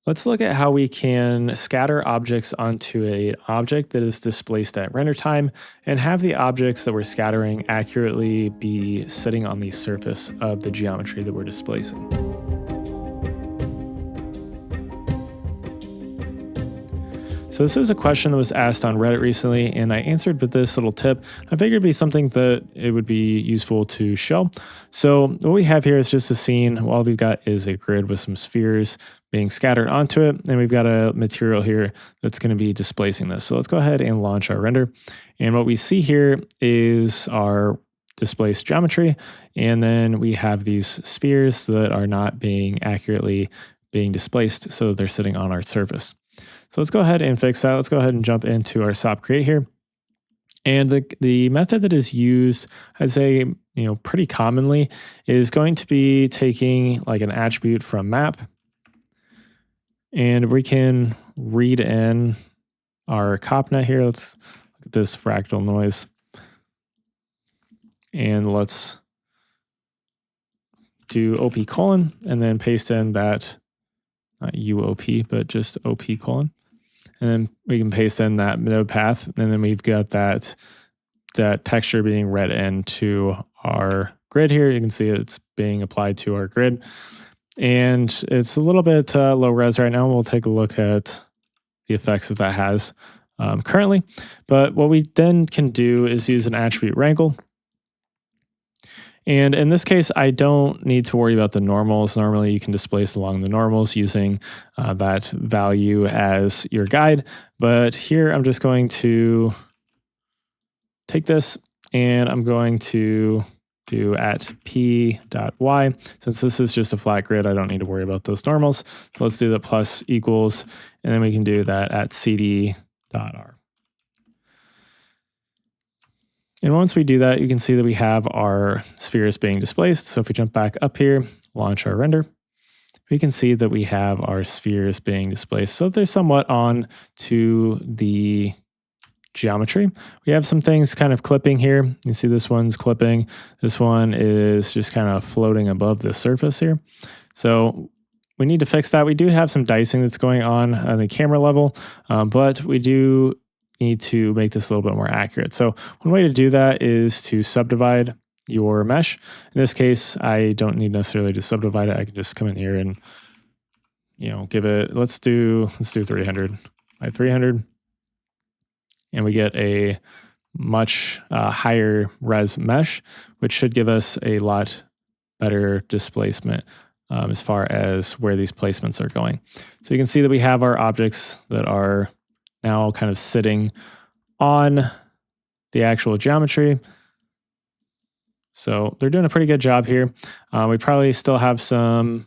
Let's look at how we can scatter objects onto an object that is displaced at render time and have the objects that we're scattering accurately be sitting on the surface of the geometry that we're displacing. So this is a question that was asked on Reddit recently, and I answered with this little tip. I figured it'd be something that it would be useful to show. So what we have here is just a scene. All we've got is a grid with some spheres being scattered onto it, and we've got a material here that's going to be displacing this. So let's go ahead and launch our render. And what we see here is our displaced geometry, and then we have these spheres that are not being accurately being displaced, so they're sitting on our surface. So let's go ahead and fix that. Let's go ahead and jump into our SOP create here. And the method that is used, I'd say, pretty commonly is going to be taking like an attribute from map, and we can read in our CopNet here. Let's look at this fractal noise, and let's do OP colon and then paste in that, not UOP, but just OP colon. And then we can paste in that node path, and then we've got that texture being read into our grid here. You can see it's being applied to our grid, and it's a little bit low res right now. We'll take a look at the effects that has currently. But what we then can do is use an attribute wrangle. And in this case, I don't need to worry about the normals. Normally, you can displace along the normals using that value as your guide. But here, I'm just going to take this, and I'm going to do at p.y. Since this is just a flat grid, I don't need to worry about those normals. So let's do the plus equals, and then we can do that at cd.r. And once we do that, you can see that we have our spheres being displaced. So if we jump back up here, launch our render, we can see that we have our spheres being displaced. So they're somewhat on to the geometry. We have some things kind of clipping here. You see this one's clipping. This one is just kind of floating above the surface here. So we need to fix that. We do have some dicing that's going on the camera level, but we do need to make this a little bit more accurate. So one way to do that is to subdivide your mesh. In this case, I don't need necessarily to subdivide it. I can just come in here and give it, let's do 300 by 300, and we get a much higher res mesh, which should give us a lot better displacement as far as where these placements are going. So you can see that we have our objects that are now kind of sitting on the actual geometry. So they're doing a pretty good job here. We probably still have some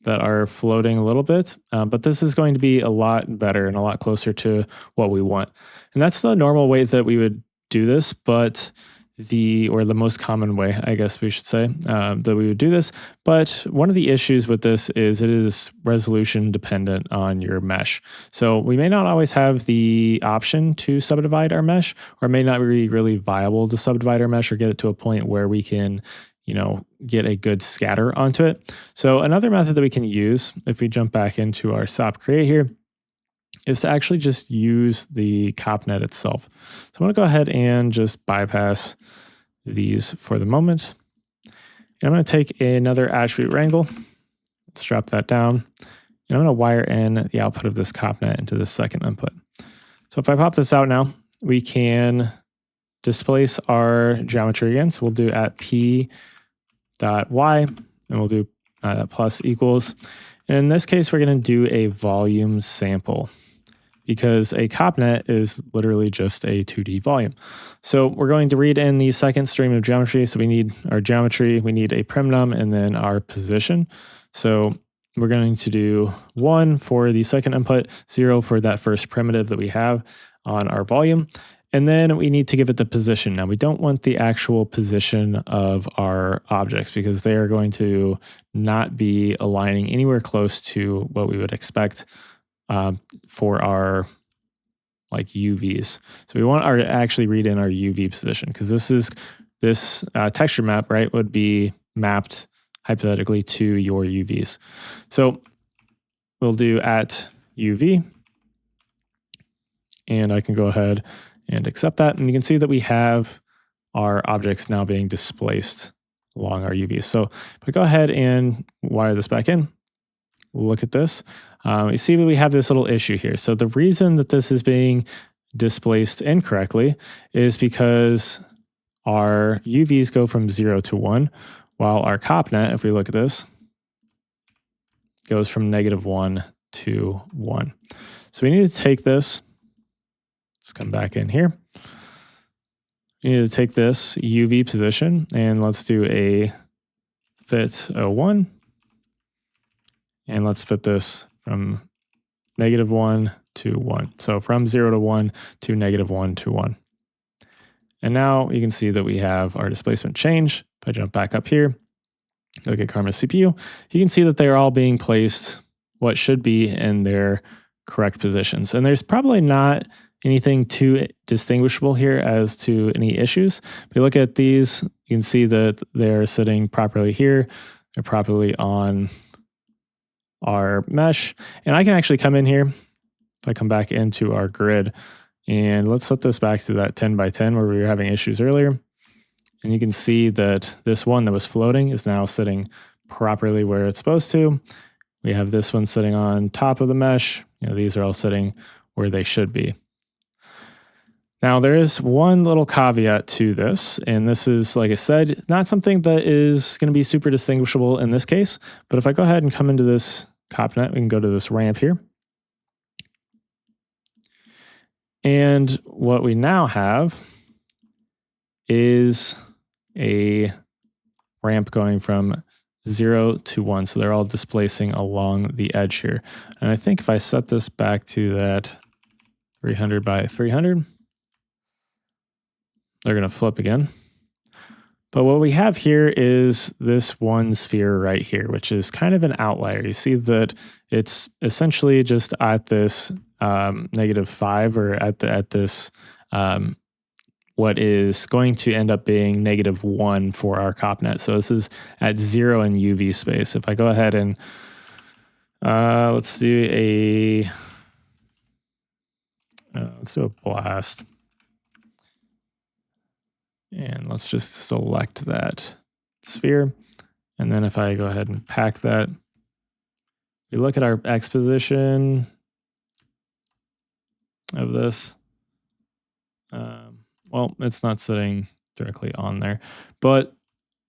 that are floating a little bit, but this is going to be a lot better and a lot closer to what we want. And that's the normal way that we would do this, but the most common way, I guess we should say, that we would do this. But one of the issues with this is it is resolution dependent on your mesh. So we may not always have the option to subdivide our mesh, or it may not be really viable to subdivide our mesh or get it to a point where we can, get a good scatter onto it. So another method that we can use, if we jump back into our SOP create here, is to actually just use the CopNet itself. So I'm going to go ahead and just bypass these for the moment. And I'm going to take another attribute wrangle. Let's drop that down. And I'm going to wire in the output of this CopNet into the second input. So if I pop this out now, we can displace our geometry again. So we'll do at p.y, and we'll do plus equals. And in this case, we're going to do a volume sample, because a CopNet is literally just a 2D volume. So we're going to read in the second stream of geometry. So we need our geometry, we need a primnum, and then our position. So we're going to do 1 for the second input, 0 for that first primitive that we have on our volume. And then we need to give it the position. Now, we don't want the actual position of our objects because they are going to not be aligning anywhere close to what we would expect for our UVs. So we want to actually read in our UV position, because this texture map, right, would be mapped hypothetically to your UVs. So we'll do at UV, and I can go ahead and accept that. And you can see that we have our objects now being displaced along our UVs. So if I go ahead and wire this back in, look at this. You see that we have this little issue here. So the reason that this is being displaced incorrectly is because our UVs go from 0 to 1, while our CopNet, if we look at this, goes from -1 to 1. So we need to take this, let's come back in here. We need to take this UV position and let's do a fit 01. And let's fit this from -1 to 1. So from 0 to 1 to -1 to 1. And now you can see that we have our displacement change. If I jump back up here, look at Karma's CPU, you can see that they're all being placed what should be in their correct positions. And there's probably not anything too distinguishable here as to any issues. If you look at these, you can see that they're sitting properly here. They're properly on our mesh. And I can actually come in here, if I come back into our grid, and let's set this back to that 10 by 10 where we were having issues earlier. And you can see that this one that was floating is now sitting properly where it's supposed to. We have this one sitting on top of the mesh. These are all sitting where they should be. Now, there is one little caveat to this, and this is, like I said, not something that is going to be super distinguishable in this case. But if I go ahead and come into this CopNet, we can go to this ramp here. And what we now have is a ramp going from 0 to 1. So they're all displacing along the edge here. And I think if I set this back to that 300 by 300, they're going to flip again. But what we have here is this one sphere right here, which is kind of an outlier. You see that it's essentially just at this -5 or at this what is going to end up being -1 for our CopNet. So this is at 0 in UV space. If I go ahead and let's do a blast. And let's just select that sphere. And then if I go ahead and pack that, we look at our X position of this. Well, it's not sitting directly on there, but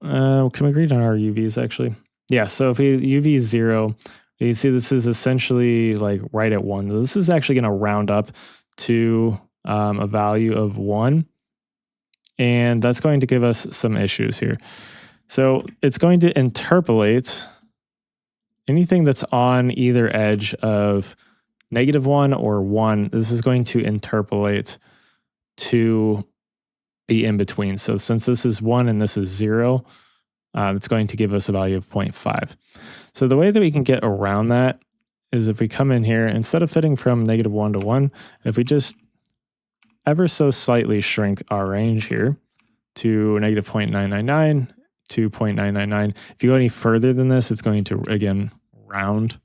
can we read on our UVs actually? Yeah, so if we UV 0, you see this is essentially like right at 1. This is actually going to round up to a value of 1. And that's going to give us some issues here. So it's going to interpolate anything that's on either edge of -1 or 1. This is going to interpolate to be in between. So since this is 1 and this is 0, it's going to give us a value of 0.5. So the way that we can get around that is if we come in here, instead of fitting from -1 to 1, if we just ever so slightly shrink our range here to -0.999 to 0.999. If you go any further than this, it's going to, again, round.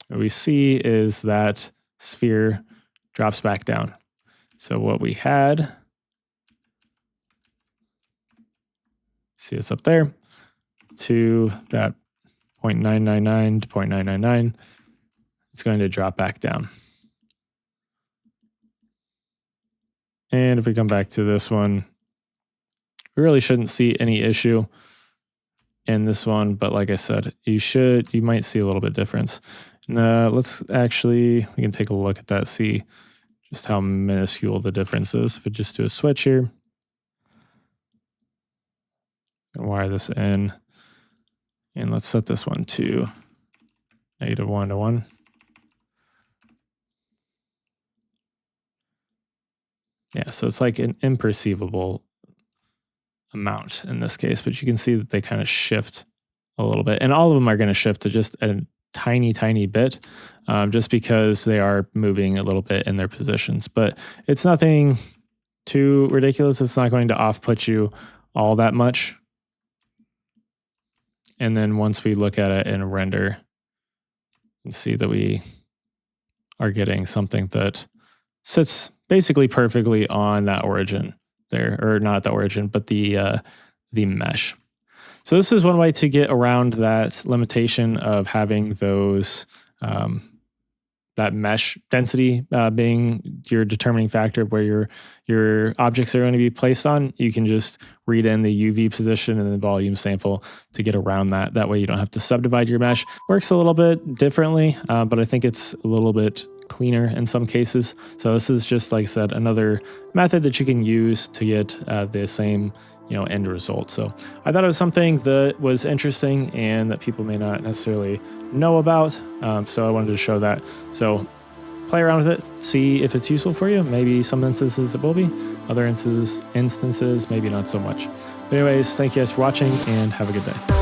What we see is that sphere drops back down. So what we had, see it's up there, to that 0.999 to 0.999, it's going to drop back down. And if we come back to this one, we really shouldn't see any issue in this one, but like I said, you might see a little bit difference. Let's actually, we can take a look at that, see just how minuscule the difference is. If we just do a switch here, and wire this in, and let's set this one to -1 to 1. Yeah, so it's like an imperceivable amount in this case, but you can see that they kind of shift a little bit. And all of them are going to shift to just a tiny, tiny bit, just because they are moving a little bit in their positions. But it's nothing too ridiculous. It's not going to off-put you all that much. And then once we look at it in render, and see that we are getting something that sits basically perfectly on that origin there, or not the origin, but the mesh. So this is one way to get around that limitation of having those that mesh density being your determining factor of where your objects are going to be placed on. You can just read in the UV position and the volume sample to get around that. That way you don't have to subdivide your mesh. Works a little bit differently, but I think it's a little bit cleaner in some cases. So this is just, like I said, another method that you can use to get the same end result. So I thought it was something that was interesting and that people may not necessarily know about. So I wanted to show that. So play around with it, see if it's useful for you. Maybe some instances it will be, other instances maybe not so much. But anyways, thank you guys for watching and have a good day.